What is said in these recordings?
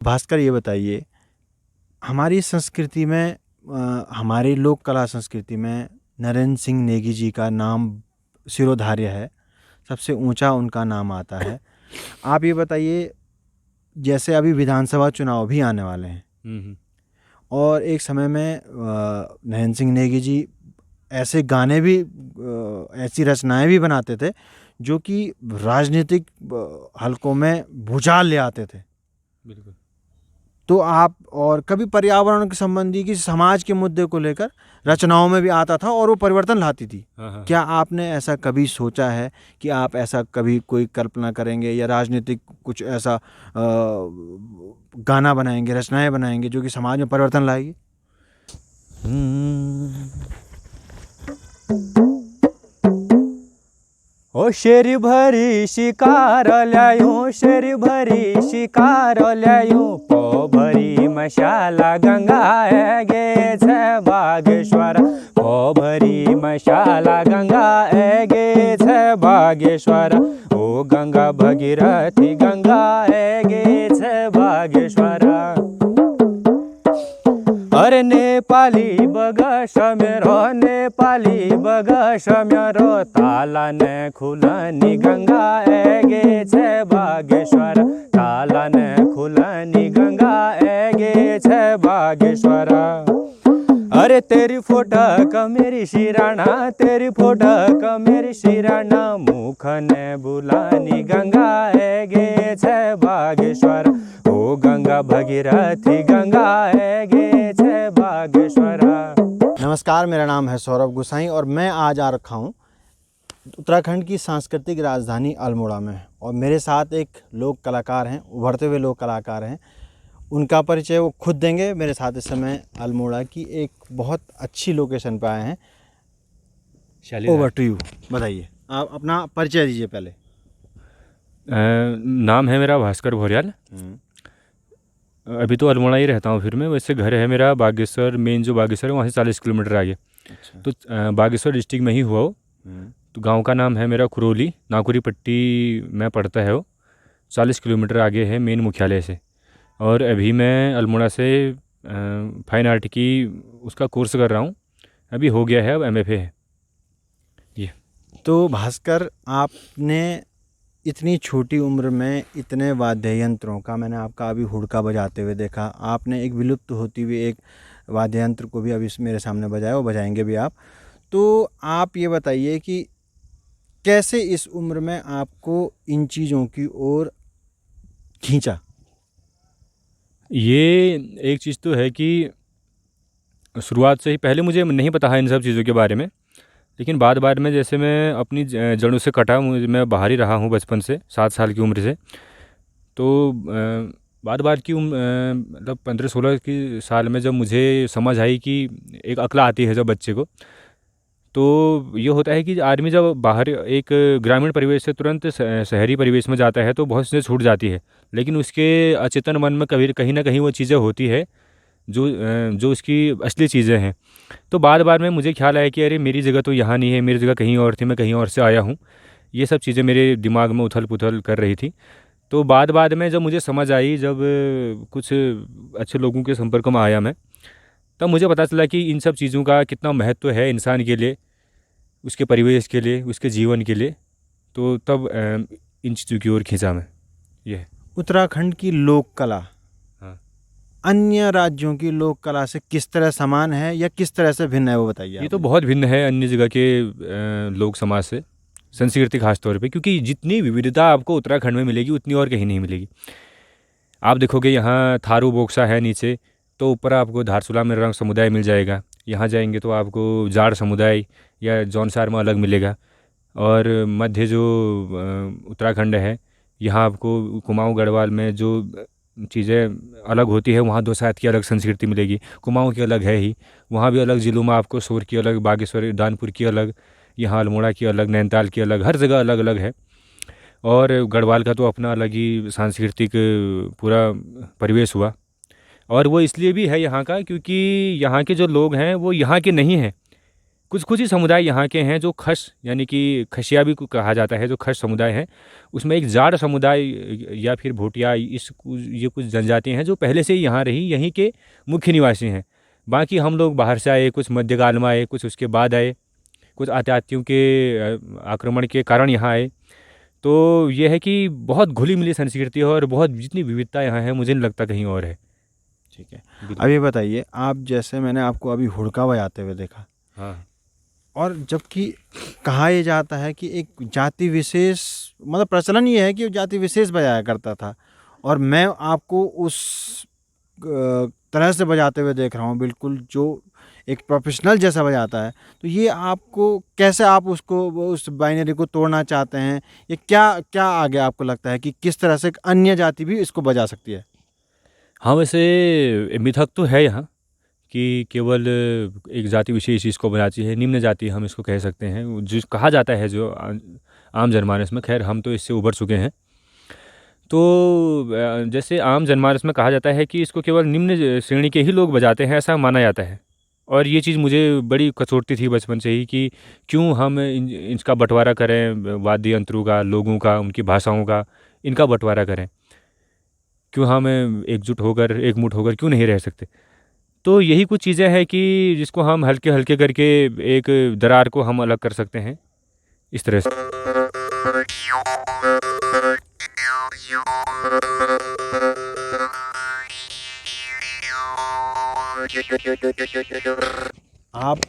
भास्कर, ये बताइए, हमारी संस्कृति में हमारी लोक कला संस्कृति में नरेंद्र सिंह नेगी जी का नाम शिरोधार्य है, सबसे ऊंचा उनका नाम आता है। आप ये बताइए, जैसे अभी विधानसभा चुनाव भी आने वाले हैं और एक समय में नरेंद्र सिंह नेगी जी ऐसे गाने भी ऐसी रचनाएं भी बनाते थे जो कि राजनीतिक हलकों में भूचाल ले आते थे। बिल्कुल। तो आप और कभी पर्यावरण के संबंधी की समाज के मुद्दे को लेकर रचनाओं में भी आता था और वो परिवर्तन लाती थी। हाँ। क्या आपने ऐसा कभी सोचा है कि आप ऐसा कभी कोई कल्पना करेंगे या राजनीतिक कुछ ऐसा गाना बनाएंगे, रचनाएं बनाएंगे जो कि समाज में परिवर्तन लाएगी? ओ शेरी भरी शिकार ल्यायूं, शेरी भरी शिकार ल्यायूं, पो भरी मशाला गंगा गे छे बागेश्वर, पो भरी मशाला गंगा गे छे बागेश्वर, ओ गंगा भगीरथी गंगा गे छे बागेश्वर। अरे नेपाली बगश मेरो, नेपाली बगश मेरो, ताला ने खुलनी गंगा गे छे बागेश्वर, ताला ने खुलनी गंगा गे छे बागेश्वर। अरे तेरी फोटक मेरी शिराणा, तेरी फोटक मेरी शिराणा, मुख ने बुलानी गंगा गे छे बागेश्वर, ओ गंगा भगीरथी गंगा गे छे बागेश्वर। नमस्कार, मेरा नाम है सौरभ गुसाई और मैं आज आ रखा हूँ उत्तराखंड की सांस्कृतिक राजधानी अल्मोड़ा में। और मेरे साथ एक लोक कलाकार हैं, उभरते हुए लोक कलाकार हैं। उनका परिचय वो खुद देंगे। मेरे साथ इस समय अल्मोड़ा की एक बहुत अच्छी लोकेशन पर आए हैं। ओवर टू यू, बताइए, आप अपना परिचय दीजिए पहले। नाम है मेरा भास्कर भौर्याल। अभी तो अल्मोड़ा ही रहता हूँ। फिर मैं वैसे घर है मेरा बागेश्वर, मेन जो बागेश्वर है वहाँ से 40 किलोमीटर आगे। अच्छा। तो बागेश्वर डिस्ट्रिक्ट में ही हुआ हो। तो गांव का नाम है मेरा खुरोली, नाकुरी पट्टी में पड़ता है वो, 40 किलोमीटर आगे है मेन मुख्यालय से। और अभी मैं अल्मोड़ा से फाइन आर्ट की उसका कोर्स कर रहा हूँ। अभी हो गया है, अब MFA है ये। तो भास्कर, आपने इतनी छोटी उम्र में इतने वाद्य यंत्रों का, मैंने आपका अभी हुड़का बजाते हुए देखा, आपने एक विलुप्त होती हुई एक वाद्य यंत्र को भी अभी मेरे सामने बजाया, वो बजाएंगे भी आप। तो आप ये बताइए कि कैसे इस उम्र में आपको इन चीज़ों की ओर खींचा? ये एक चीज़ तो है कि शुरुआत से ही पहले मुझे नहीं पता है इन सब चीज़ों के बारे में, लेकिन बाद बाद में जैसे मैं अपनी जड़ों से कटा, मैं बाहर ही रहा हूँ बचपन से, 7 साल की उम्र से। तो बाद बाद की मतलब 15-16 की साल में जब मुझे समझ आई कि एक अक्ल आती है जब बच्चे को, तो ये होता है कि आदमी जब बाहर एक ग्रामीण परिवेश से तुरंत शहरी परिवेश में जाता है तो बहुत चीज़ें छूट जाती है, लेकिन उसके अचेतन मन में कभी कहीं ना कहीं वो चीज़ें होती है जो उसकी असली चीज़ें हैं। तो बाद बाद में मुझे ख्याल आया कि अरे मेरी जगह तो यहाँ नहीं है, मेरी जगह कहीं और थी, मैं कहीं और से आया हूँ। ये सब चीज़ें मेरे दिमाग में उथल पुथल कर रही थी। तो बाद बाद में जब मुझे समझ आई, जब कुछ अच्छे लोगों के संपर्क में आया मैं, तब मुझे पता चला कि इन सब चीज़ों का कितना महत्व है इंसान के लिए, उसके परिवेश के लिए, उसके जीवन के लिए। तो तब इन चीज़ों की ओर खींचा मैं। ये उत्तराखंड की लोक कला हाँ। अन्य राज्यों की लोक कला से किस तरह समान है या किस तरह से भिन्न है, वो बताइए। ये तो बहुत भिन्न है अन्य जगह के लोक समाज से, संस्कृति खास तौर पे, क्योंकि जितनी विविधता आपको उत्तराखंड में मिलेगी उतनी और कहीं नहीं मिलेगी। आप देखोगे यहाँ थारू बोक्सा है नीचे, तो ऊपर आपको धारचूला में रंग समुदाय मिल जाएगा। यहाँ जाएंगे तो आपको जाड़ समुदाय या जौनसार में अलग मिलेगा। और मध्य जो उत्तराखंड है, यहाँ आपको कुमाऊँ गढ़वाल में जो चीज़ें अलग होती है, वहाँ दोसाइत की अलग संस्कृति मिलेगी। कुमाऊँ की अलग है ही, वहाँ भी अलग ज़िलों में आपको सोर की अलग, बागेश्वर दानपुर की अलग, यहाँ अल्मोड़ा की अलग, नैनीताल की अलग, हर जगह अलग अलग है। और गढ़वाल का तो अपना अलग ही सांस्कृतिक पूरा परिवेश हुआ। और वो इसलिए भी है यहाँ का क्योंकि यहाँ के जो लोग हैं वो यहाँ के नहीं हैं, कुछ कुछ ही समुदाय यहाँ के हैं जो खस यानी कि खसिया भी कहा जाता है, जो खस समुदाय है। उसमें एक जाट समुदाय या फिर भोटिया, ये कुछ जनजातियाँ हैं जो पहले से ही यहाँ रही, यहीं के मुख्य निवासी हैं। बाकी हम लोग बाहर से आए, कुछ मध्यकाल में आए, कुछ उसके बाद आए, कुछ आतताइयों के आक्रमण के कारण यहाँ आए। तो ये है कि बहुत घुली मिली संस्कृति है और बहुत जितनी विविधता यहाँ है मुझे नहीं लगता कहीं और है। ठीक है। बिल्कुल। अब ये बताइए, आप जैसे मैंने आपको अभी हुड़का बजाते हुए देखा, हाँ और जबकि कहा यह जाता है कि एक जाति विशेष, मतलब प्रचलन ये है कि जाति विशेष बजाया करता था, और मैं आपको उस तरह से बजाते हुए देख रहा हूँ, बिल्कुल जो एक प्रोफेशनल जैसा बजाता है। तो ये आपको कैसे, आप उसको उस बाइनरी को तोड़ना चाहते हैं, ये क्या क्या आगे आपको लगता है कि किस तरह से एक अन्य जाति भी इसको बजा सकती है? हाँ, वैसे मिथक तो है यहाँ कि केवल एक जाति विशेष इसको बनाती है, निम्न जाति हम इसको कह सकते हैं, जो कहा जाता है, जो आम जनमानस में। खैर हम तो इससे उबर चुके हैं। तो जैसे आम जनमानस में कहा जाता है कि इसको केवल निम्न श्रेणी के ही लोग बजाते हैं, ऐसा माना जाता है। और ये चीज़ मुझे बड़ी कचोटती थी बचपन से ही कि क्यों हम इसका बंटवारा करें, वाद्य यंत्रों का, लोगों का, उनकी भाषाओं का, इनका बंटवारा करें। क्यों हम एकजुट होकर, एकमुठ होकर क्यों नहीं रह सकते? तो यही कुछ चीज़ें हैं कि जिसको हम हल्के हल्के करके एक दरार को हम अलग कर सकते हैं, इस तरह से। आप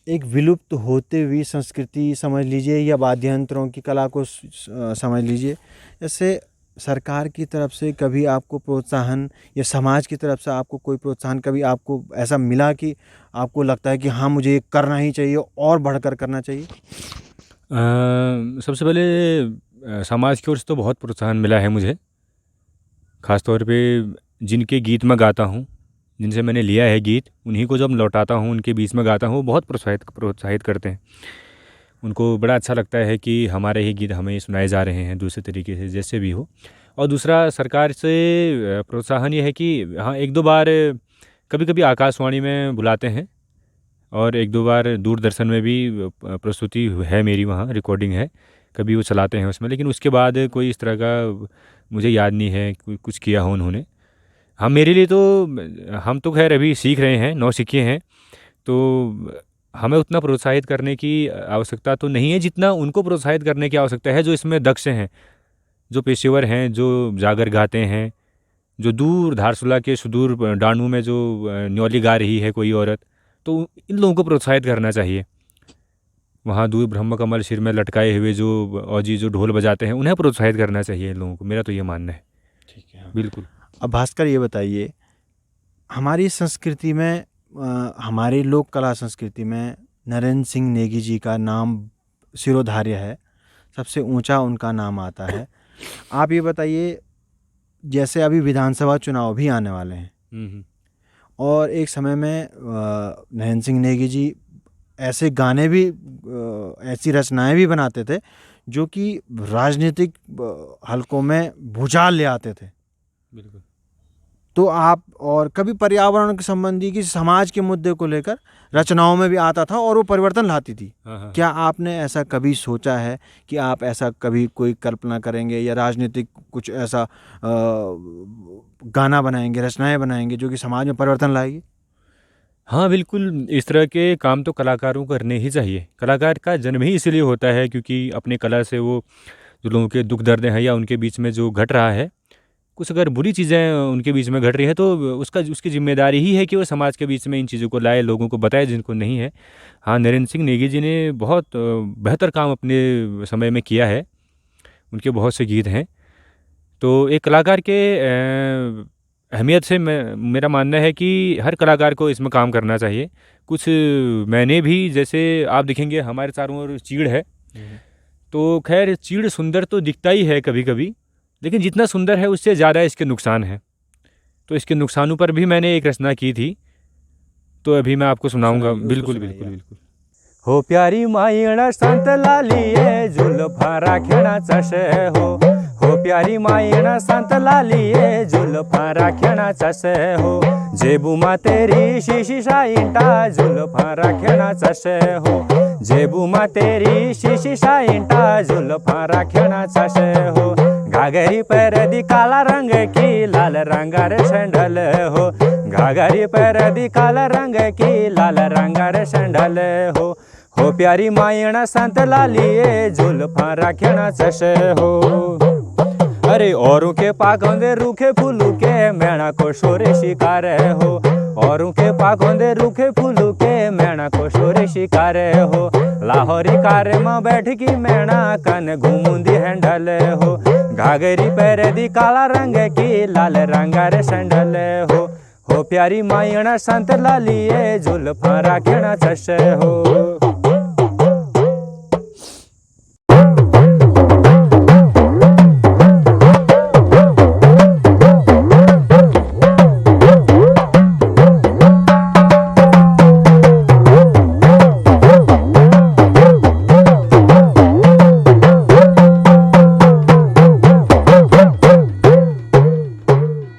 एक विलुप्त होते हुई संस्कृति समझ लीजिए, या वाद्य यंत्रों की कला को समझ लीजिए, जैसे सरकार की तरफ से कभी आपको प्रोत्साहन, या समाज की तरफ से आपको कोई प्रोत्साहन कभी आपको ऐसा मिला कि आपको लगता है कि हाँ मुझे ये करना ही चाहिए और बढ़कर करना चाहिए? सबसे पहले समाज की ओर से तो बहुत प्रोत्साहन मिला है मुझे, ख़ास तौर पे जिनके गीत मैं गाता हूँ, जिनसे मैंने लिया है गीत, उन्हीं को जब लौटाता हूँ, उनके बीच में गाता हूँ, वो बहुत प्रोत्साहित करते हैं। उनको बड़ा अच्छा लगता है कि हमारे ही गीत हमें सुनाए जा रहे हैं दूसरे तरीके से, जैसे भी हो। और दूसरा, सरकार से प्रोत्साहन ये है कि हाँ, एक दो बार कभी कभी आकाशवाणी में बुलाते हैं, और एक दो बार दूरदर्शन में भी प्रस्तुति है मेरी, वहाँ रिकॉर्डिंग है, कभी वो चलाते हैं उसमें। लेकिन उसके बाद कोई इस तरह का मुझे याद नहीं है कुछ किया हो उन्होंने। हाँ, मेरे लिए तो, हम तो खैर अभी सीख रहे हैं, नौसिखिए हैं, तो हमें उतना प्रोत्साहित करने की आवश्यकता तो नहीं है जितना उनको प्रोत्साहित करने की आवश्यकता है, जो इसमें दक्ष हैं, जो पेशेवर हैं, जो जागर गाते हैं, जो दूर धारसुला के सुदूर डांडू में जो न्योली गा रही है कोई औरत, तो इन लोगों को प्रोत्साहित करना चाहिए। वहाँ दूर ब्रह्म कमल सिर में लटकाए हुए जो औजी जो ढोल बजाते हैं, उन्हें प्रोत्साहित करना चाहिए इन लोगों को, मेरा तो ये मानना है। ठीक है। बिल्कुल। अब भास्कर, ये बताइए, हमारी संस्कृति में, हमारी लोक कला संस्कृति में नरेंद्र सिंह नेगी जी का नाम शिरोधार्य है, सबसे ऊंचा उनका नाम आता है। आप ये बताइए, जैसे अभी विधानसभा चुनाव भी आने वाले हैं, और एक समय में नरेंद्र सिंह नेगी जी ऐसे गाने भी, ऐसी रचनाएं भी बनाते थे जो कि राजनीतिक हलकों में भूचाल ले आते थे। बिल्कुल। तो आप, और कभी पर्यावरण के संबंधी की समाज के मुद्दे को लेकर रचनाओं में भी आता था और वो परिवर्तन लाती थी। हाँ। क्या आपने ऐसा कभी सोचा है कि आप ऐसा कभी कोई कल्पना करेंगे, या राजनीतिक कुछ ऐसा गाना बनाएंगे, रचनाएं बनाएंगे जो कि समाज में परिवर्तन लाएगी? हाँ बिल्कुल, इस तरह के काम तो कलाकारों को करने ही चाहिए। कलाकार का जन्म ही इसीलिए होता है क्योंकि अपने कला से वो जो लोगों के दुख दर्द हैं या उनके बीच में जो घट रहा है, कुछ अगर बुरी चीज़ें उनके बीच में घट रही है, तो उसकी जिम्मेदारी ही है कि वो समाज के बीच में इन चीज़ों को लाए, लोगों को बताए जिनको नहीं है। हाँ, नरेंद्र सिंह नेगी जी ने बहुत बेहतर काम अपने समय में किया है, उनके बहुत से गीत हैं। तो एक कलाकार के अहमियत से मेरा मानना है कि हर कलाकार को इसमें काम करना चाहिए। कुछ मैंने भी, जैसे आप देखेंगे हमारे चारों ओर चीड़ है, तो खैर चीड़ सुंदर तो दिखता ही है कभी कभी, लेकिन जितना सुंदर है उससे ज़्यादा इसके नुकसान हैं। तो इसके नुकसानों पर भी मैंने एक रचना की थी, तो अभी मैं आपको सुनाऊंगा। बिल्कुल बिल्कुल बिल्कुल। हो प्यारी माईण संत लालिये जुल्फा राखण्याचा शे हो प्यारी माईण संत लालिये जुल्फा राखण्याचा शे हो जेबूमा तेरी शिशिसा इंटा जुल्फा राखणा चाशे हो, जेबूमा तेरी शिशिसा इंटा जुल्फा राखणा चाशे हो, घाघरी पर दी काला रंग की लाल रंगार सैंडल हो, घाघरी पर दी काला रंग की लाल रंगार सैंडल हो प्यारी मायना संत लालिए जुल्फा राखणा चाशे हो। अरे औरों के पाखोंदे रूखे फूलू के मैना को शोरे शिकार हो, औरों के पाखोंदे रूखे फूलू के मैना को शोरे शिकार हो, लाहौरी कार में बैठ की मैना कन घूमुंदी हैंडल हो, घाघरी पैर दी काला रंग की लाल रंगार सैंडल हो प्यारी मायना संत लालिए जुल्फा राखणा चाशे हो।